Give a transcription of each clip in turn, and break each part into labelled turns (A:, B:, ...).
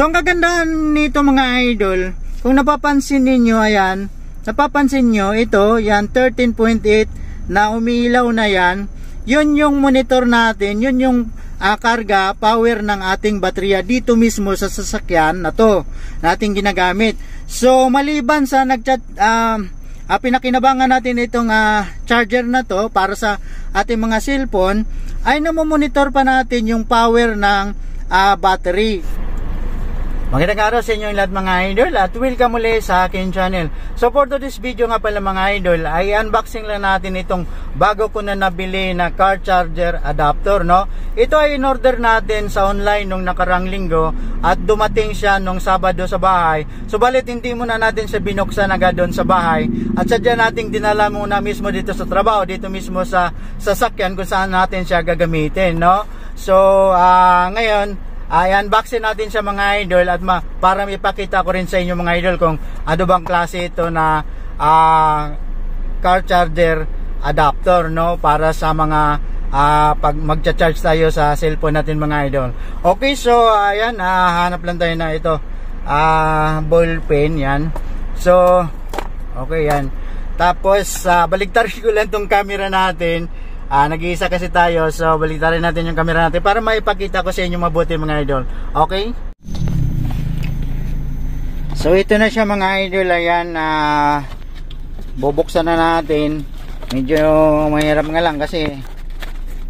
A: So ang kagandahan nito mga idol, kung napapansin niyo, ayan, napapansin nyo, ito, yan, 13.8 na umiilaw na yan. Yun yung monitor natin, yun yung karga, power ng ating baterya dito mismo sa sasakyan na to, nating ginagamit. So, maliban sa pinakinabangan natin itong charger na to para sa ating mga cellphone, ay namomonitor pa natin yung power ng battery. Magandang araw sa inyong lahat mga idol at welcome muli sa akin channel. So for today's video nga pala mga idol ay unboxing lang natin itong bago ko na nabili na car charger adapter, no. Ito ay in order natin sa online nung nakarang linggo at dumating siya nung Sabado sa bahay. Subalit hindi muna natin siya binuksan agad doon sa bahay at sadya nating dinala muna mismo dito sa trabaho, dito mismo sa sasakyan kung saan natin siya gagamitin, no. So ngayon unboxing natin siya mga idol at para ipakita ko rin sa inyo mga idol kung ano bang klase ito na car charger adapter, no, para sa mga pag magcha-charge tayo sa cellphone natin mga idol. Okay, so ayan, hanap lang tayo na ito ball pen, yan. So okay, yan. Tapos baliktarin ko lang tong camera natin. Nag-iisa kasi tayo, so baliktarin natin yung camera natin para maipakita ko sa inyo mabuti mga idol. Okay? So ito na siya mga idol, ayan, bubuksan na natin. Medyo mahirap nga lang kasi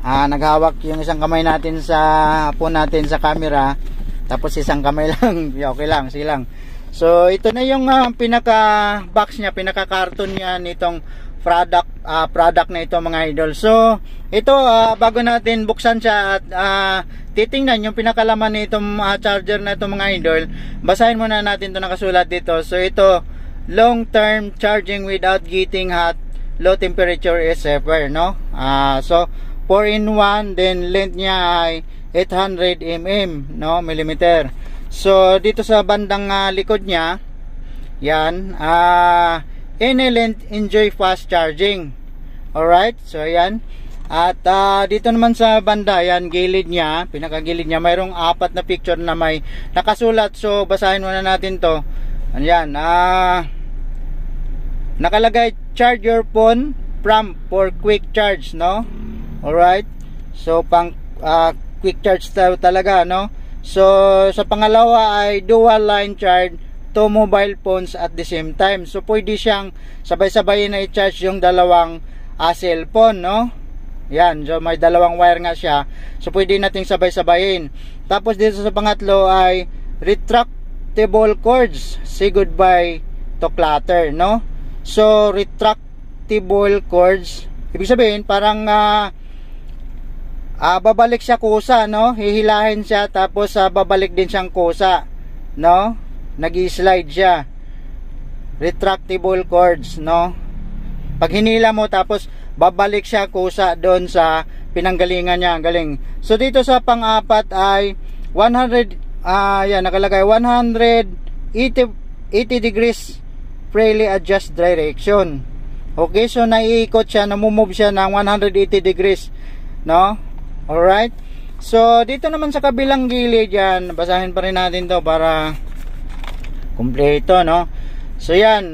A: naghawak yung isang kamay natin sa phone natin sa camera, tapos isang kamay lang. Okay lang, sige lang. So ito na yung pinaka box niya, pinaka karton niya nitong product na ito mga idol. So ito bago natin buksan siya at titingnan yung pinakalaman nitong charger na ito mga idol, basahin muna natin ito nakasulat dito. So ito, long term charging without getting hot, low temperature is safer, no. So 4-in-1, then length niya ay 800 mm, no, millimeter. So dito sa bandang likod niya, yan, any length, enjoy fast charging. Alright, so ayan. At dito naman sa banda, yan, gilid niya, pinakagilid niya, mayroong 4 na picture na may nakasulat. So basahin muna natin to. Ayan, nakalagay, charge your phone from for quick charge, no. Alright, so pang quick charge talaga, no. So sa pangalawa ay dual line charge to mobile phones at the same time. So pwede siyang sabay-sabayin na i-charge yung dalawang cellphone, no. Yan, so may dalawang wire nga siya, so pwede nating sabay-sabayin. Tapos dito sa pangatlo ay retractable cords, say goodbye to clutter, no. So retractable cords, ibig sabihin parang babalik siya kusa, no. Hihilahin siya tapos babalik din siyang kusa, no. Nag-slide siya. Retractable cords, no. Pag hinila mo tapos babalik siya kusa doon sa pinanggalingan niya. Galing. So dito sa pang-apat ay 100 yan, nakalagay 180 degrees freely adjust direction. Okay, so naiikot siya, namumove siya ng 180 degrees, no. Alright. So dito naman sa kabilang gilid, yan, basahin pa rin natin to para kumpleto, no. So yan,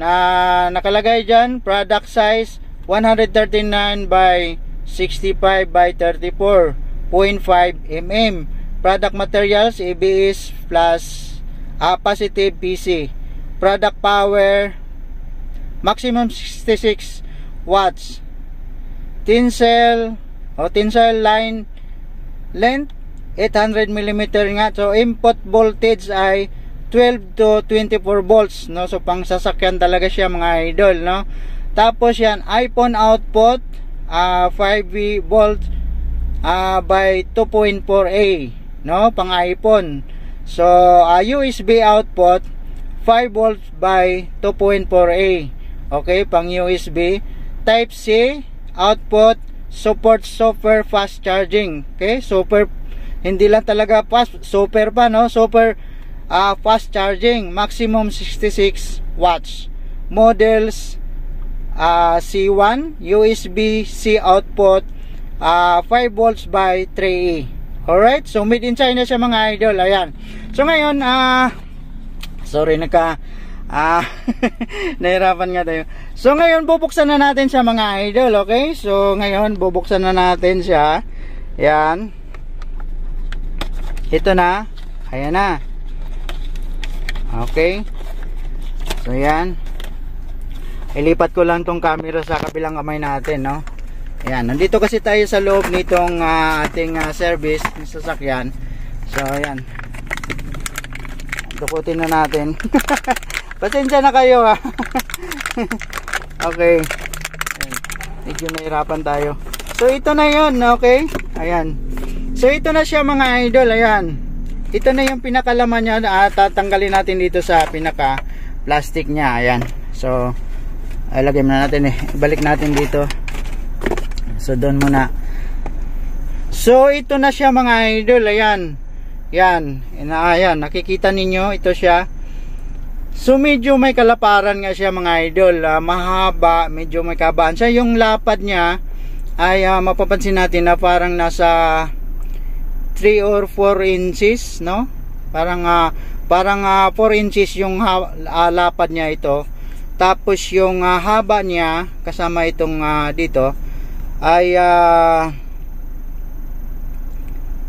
A: nakalagay dyan, product size 139 by 65 by 34.5 mm. Product materials ABS plus positive PC. Product power maximum 66 watts. Tensile line length 800 mm nga. So input voltage ay 12 to 24 volts, no. So pang sasakyan talaga siya mga idol, no. Tapos yan, iPhone output 5V volt by 2.4A, no, pang iPhone. So USB output 5 volts by 2.4A, okay, pang USB. Type C output support super fast charging, okay, super, hindi lang talaga fast, super pa, no, super fast charging, maximum 66 watts. Models C1, USB C output 5 volts by 3E. Alright, so made in China siya mga idol. Ayan. So ngayon, sorry, nahirapan nga tayo. So ngayon, bubuksan na natin siya mga idol, okay? So ngayon, bubuksan na natin siya. Ayan. Ito na. Ayan na. Okay. So ayan. Ilipat ko lang tong camera sa kabilang kamay natin, no? Ayan, nandito kasi tayo sa loob nitong ating service ng sasakyan. So ayan, dukutin na natin. Pasensya na kayo ha. Okay, ayan. Medyo nahirapan tayo. So ito na yun, okay? Ayan. So ito na siya mga idol. Ayan, ito na yung pinakalaman niya. Tatanggalin natin dito sa pinaka plastic niya. Ayan. So ilagay na natin ibalik natin dito. So doon muna. So ito na siya mga idol. Ayan. Yan. Ayan. Nakikita ninyo. Ito siya. So medyo may kalaparan nga siya mga idol. Mahaba. Medyo may kabaan siya. Yung lapad niya ay mapapansin natin na parang nasa 3 or 4 inches, no? Parang 4 inches yung lapad niya ito. Tapos yung haba niya kasama itong dito ay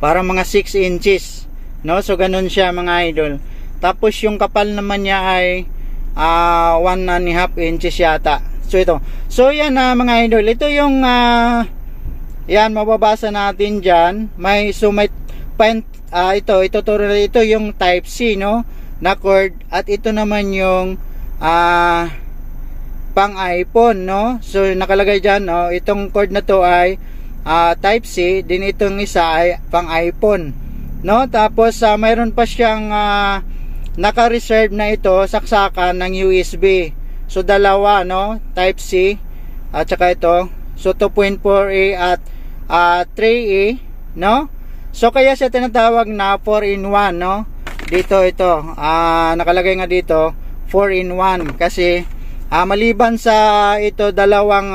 A: parang mga 6 inches, no? So ganun siya mga idol. Tapos yung kapal naman niya ay 1.5 inches yata. So ito. So yan mga idol. Ito yung yan, mababasa natin diyan. Ito yung type C, no? Na cord, at ito naman yung pang iPhone, no? So nakalagay diyan, no? Itong cord na to ay type C, din itong isa ay pang iPhone, no? Tapos mayroon pa siyang naka-reserve na ito saksakan ng USB. So dalawa, no? Type C at saka ito. So 2.4A at 3A, no? So kaya siya tinatawag na 4-in-1, no? Dito ito, nakalagay nga dito 4-in-1 kasi maliban sa ito dalawang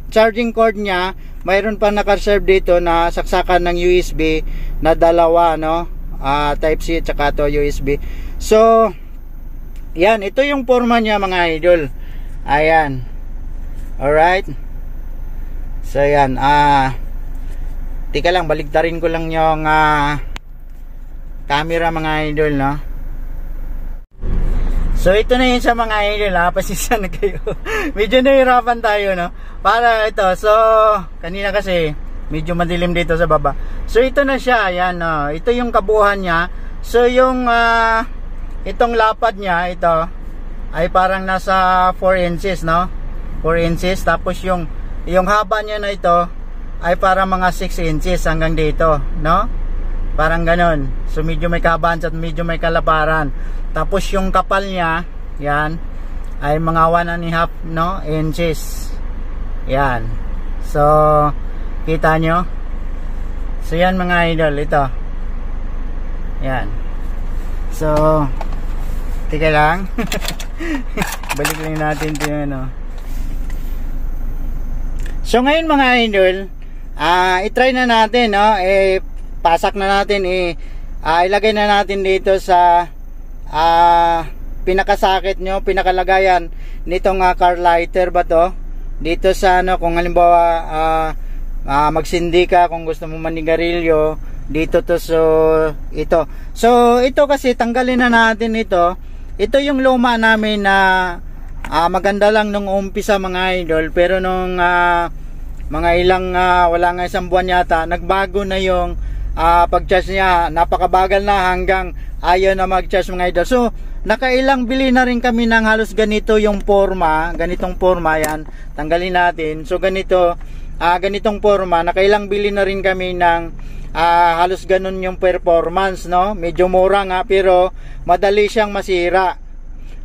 A: charging cord niya, mayroon pa naka-reserve dito na saksakan ng USB na dalawa, no? Type C at saka to USB. So yan, ito yung forma niya mga idol. Ayan. Alright. So yan, tika lang, baligtarin ko lang yung camera mga idol, no? So ito na yun sa mga idol, pasisya na kayo. Medyo nahirapan tayo, no? Para ito, so kanina kasi medyo madilim dito sa baba. So ito na siya, ayan, no? Ito yung kabuuan niya. So yung itong lapad niya, ito ay parang nasa 4 inches, no? 4 inches. Tapos yung haba niya na ito ay parang mga 6 inches hanggang dito, no? Parang ganon. So medyo may kabans at medyo may kalaparan. Tapos yung kapal niya, yan, ay mga 1.5, no, inches. Yan. So kita nyo. So yan mga idol, ito. Yan. So tika lang. Balik lang natin ito, no? So ngayon mga idol, i-try na natin, no? Pasak na natin, ilagay na natin dito sa pinakasakit nyo, pinakalagayan nitong car lighter ba to? Dito sa ano, kung halimbawa magsindi ka, kung gusto mo manigarilyo, dito to. So ito kasi tanggalin na natin ito. Ito yung luma namin na maganda lang nung umpisa mga idol, pero nung mga ilang wala nga isang buwan yata, nagbago na yung pag-charge niya. Napakabagal na hanggang ayaw na mag-charge mga idol. So nakailang bili na rin kami ng halos ganito yung forma, ganitong forma, yan, tanggalin natin. So ganito, ganitong forma, nakailang bili na rin kami ng halos ganun yung performance, no? Medyo mura nga pero madali siyang masira.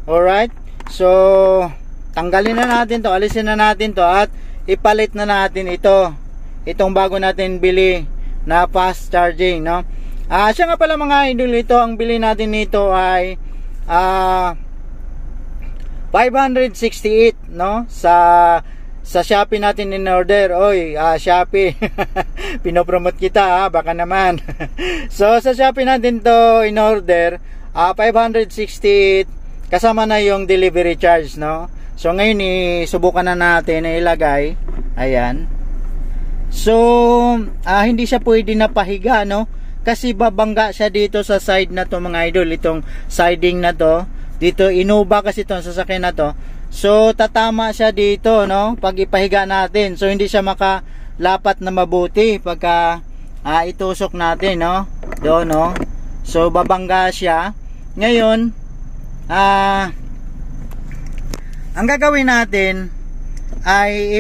A: Alright, so tanggalin na natin to, alisin na natin to, at ipalit na natin itong bago natin bili na fast charging, no? Siya nga pala mga idol, ito ang bili natin nito ay 568, no? Sa Shopee natin in order. Oy, Shopee. Pinopromote kita baka naman. So sa Shopee natin to in order 560 kasama na yung delivery charge, no? So ngayon subukan na natin na ilagay. Ayan. So hindi siya pwede na pahiga, no? Kasi babangga siya dito sa side na to mga idol, itong siding na to. Dito Innova kasi itong sasakyan na to. So tatama siya dito, no? Pag ipahiga natin. So hindi siya makalapat na mabuti pagka itusok natin, no? Doon, no? So babangga siya. Ngayon ang gagawin natin ay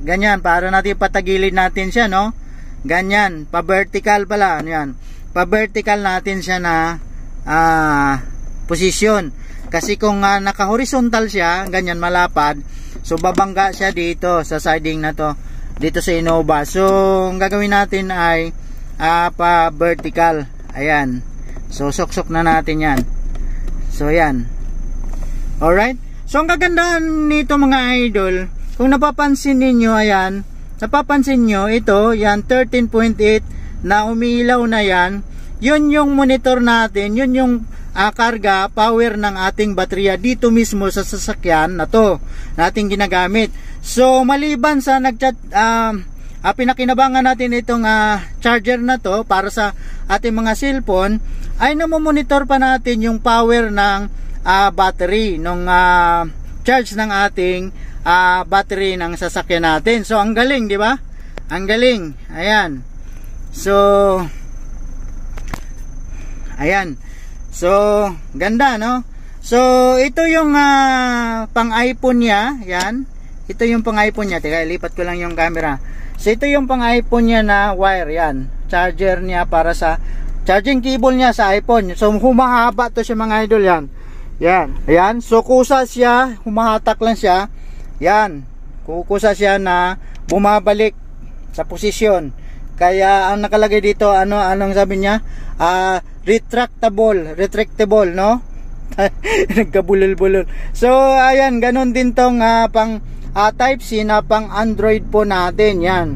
A: ganyan, para natin patagilid natin siya, no? Ganyan, pa-vertical pala, ano yan? Pa-vertical natin siya na posisyon. Kasi kung naka-horizontal siya, ganyan malapad, so babangga siya dito sa siding na to, dito sa Innova. So ang gagawin natin ay pa-vertical. Ayan. So sok-sok na natin yan. So yan. Alright. So ang kagandahan nito mga idol, kung napapansin ninyo, ayan, napapansin nyo, ito, yan, 13.8 na umiilaw na yan, yun yung monitor natin, yun yung karga, power ng ating baterya dito mismo sa sasakyan na to, nating ginagamit. So, maliban sa pinakinabangan natin itong charger na to para sa ating mga cellphone, ay namomonitor pa natin yung power ng battery, nung charge ng ating battery ng sasakyan natin. So ang galing, di ba? Ang galing. Ayan. So ayan. So ganda, no? So ito yung pang iPhone niya. Ayan. Ito yung pang iPhone niya. Teka, lipat ko lang yung camera. So ito yung pang iPhone niya na wire. Yan. Charger niya para sa charging cable niya sa iPhone. So humahaba to siya mga idol, yan. Yan. Ayan. So kusa siya, humahatak lang siya. Yan, kukusa siya na bumabalik sa posisyon. Kaya ang nakalagay dito, anong sabi niya? Retractable, no? Nagkabulol-bulol. So ayan, ganun din tong pang type C na pang Android po natin. Yan.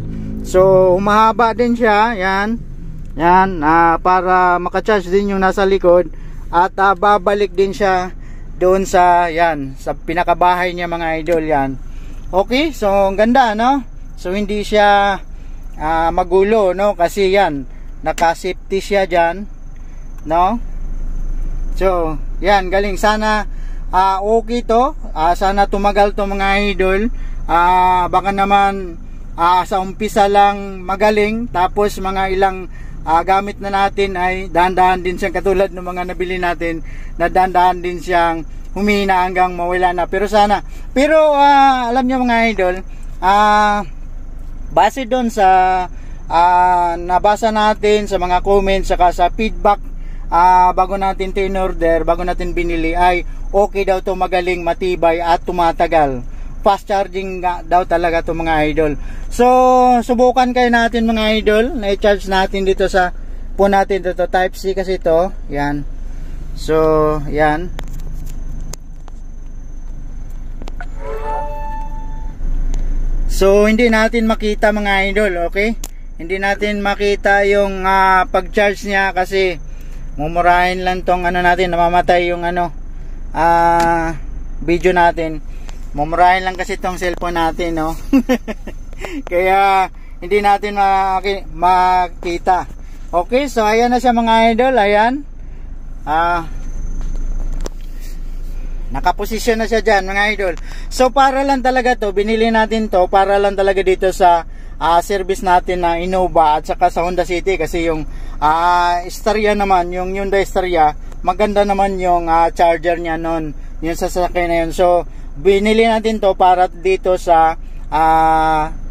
A: So humahaba din siya, yan. Yan, para makacharge din yung nasa likod at babalik din siya doon sa sa pinakabahay niya mga idol, yan. Okay, so ang ganda, no? So hindi siya magulo, no? Kasi yan, naka-safety siya diyan, no? So, yan, galing. Sana okay to. Sana tumagal to mga idol. Baka naman sa umpisa lang magaling, tapos mga ilang gamit na natin ay dahan-dahan din siyang katulad ng mga nabili natin, na dahan-dahan din siyang humina hanggang mawala na. Pero sana, alam niyo mga idol, base doon sa nabasa natin sa mga comments saka sa feedback, bago natin in-order, bago natin binili, ay okay daw to, magaling, matibay at tumatagal. Fast charging daw talaga to mga idol. So subukan kayo natin mga idol, na i-charge natin dito sa phone natin dito, type C kasi ito, yan. So yan. So hindi natin makita mga idol, okay? Hindi natin makita yung pag-charge niya kasi mumurahin lang tong natin, namamatay yung video natin. Mumurahin lang kasi itong cellphone natin, no? Kaya hindi natin makita. Okay, so ayan na siya mga idol. Ayan, nakaposisyon na siya dyan mga idol. So para lang talaga to, binili natin to para lang talaga dito sa service natin na Innova at saka sa Honda City. Kasi yung Staria naman, yung Hyundai Staria, maganda naman yung charger niya nun, yung sasakyan na yun. So binili natin to para dito sa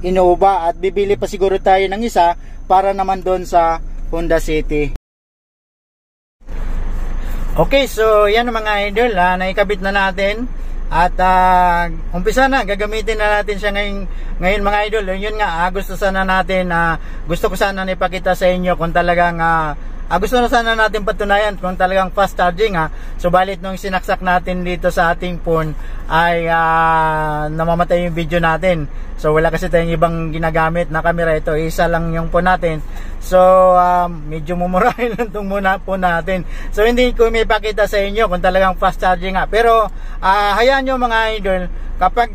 A: Innova, at bibili pa siguro tayo ng isa para naman doon sa Honda City. Okay, so yan mga idol, naikabit na natin at umpisa na, gagamitin na natin siya ngayon mga idol. Yun nga, gusto sana natin, gusto ko sana ipakita sa inyo kung talagang gusto na sana natin patunayan kung talagang fast charging. Subalit nung sinaksak natin dito sa ating phone, ay namamatay yung video natin. So wala kasi tayong ibang ginagamit na camera, ito isa lang yung po natin. So medyo mumurahin lang itong muna po natin. So hindi ko may pakita sa inyo kung talagang fast charging nga. Pero hayaan nyo mga idol, kapag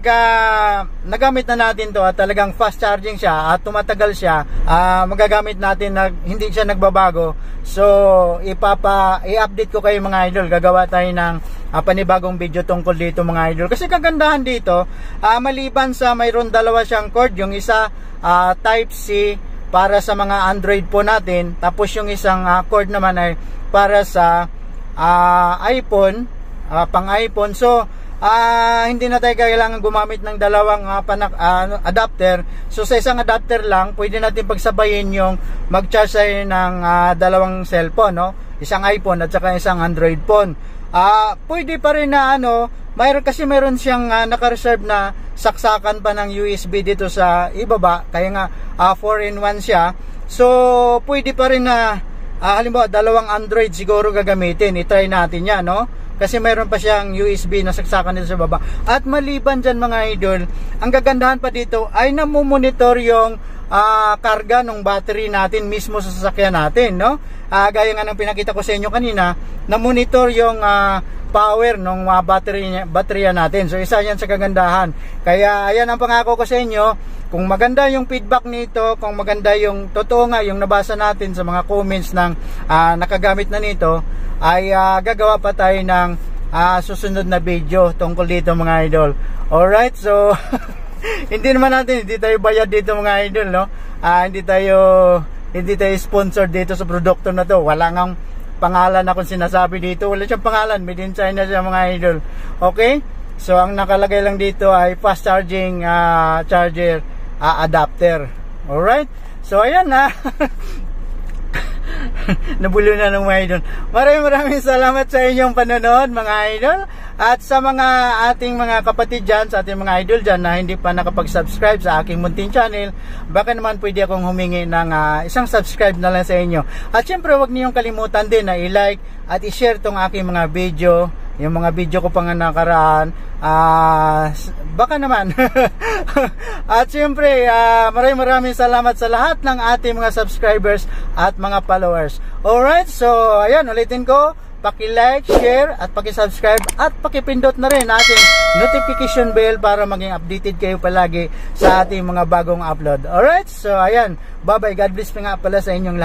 A: nagamit na natin to at talagang fast charging siya at tumatagal siya, magagamit natin na hindi siya nagbabago. So i-update ko kayo mga idol, gagawa tayo ng panibagong video tungkol dito mga idol. Kasi kagandahan dito, maliban sa mayroon dalawa siyang cord, yung isa type C para sa mga Android po natin, tapos yung isang cord naman ay para sa iPhone, pang iPhone. So hindi na tayo kailangan gumamit ng dalawang adapter. So sa isang adapter lang, pwede natin pagsabayin yung mag-charge tayo ng dalawang cellphone, no? Isang iPhone at saka isang Android phone. Pwede pa rin na mayroon siyang naka-reserve na saksakan pa ng USB dito sa ibaba, kaya nga 4-in-1 siya. So pwede pa rin na halimbawa dalawang Android siguro gagamitin. I-try natin yan, no? Kasi mayroon pa siyang USB na saksakan dito sa baba. At maliban dyan mga idol, ang gagandahan pa dito ay namumonitor yung karga ng battery natin mismo sa sasakyan natin, no? Gaya nga ng pinakita ko sa inyo kanina, na-monitor yung power ng baterya natin. So isa yan sa kagandahan. Kaya ayan ang pangako ko sa inyo, kung maganda yung feedback nito, kung maganda yung totoo nga yung nabasa natin sa mga comments ng nakagamit na nito, ay gagawa pa tayo ng susunod na video tungkol dito mga idol. Alright, so hindi tayo bayad dito mga idol, no? Hindi tayo sponsor dito sa produkto na to. Wala ngang pangalan akong sinasabi dito. Wala siyang pangalan, made in China siya mga idol. Okay? So ang nakalagay lang dito ay fast charging charger adapter. Alright? So ayan na. Nabulo na ng mga idol. Maraming salamat sa inyong panonood mga idol. At sa mga ating mga kapatid dyan, sa ating mga idol dyan na hindi pa nakapag-subscribe sa aking munting channel, baka naman pwede akong humingi ng isang subscribe na lang sa inyo. At syempre huwag niyong kalimutan din na i-like at i-share tong aking mga video, yung mga video ko pang nakaraan. Baka naman. At syempre maraming salamat sa lahat ng ating mga subscribers at mga followers. Alright, so ayan, ulitin ko, paki-like, share at paki-subscribe at paki-pindot na rin ating notification bell para maging updated kayo palagi sa ating mga bagong upload. Alright, so ayan, bye bye, God bless nga pala sa inyong lahat.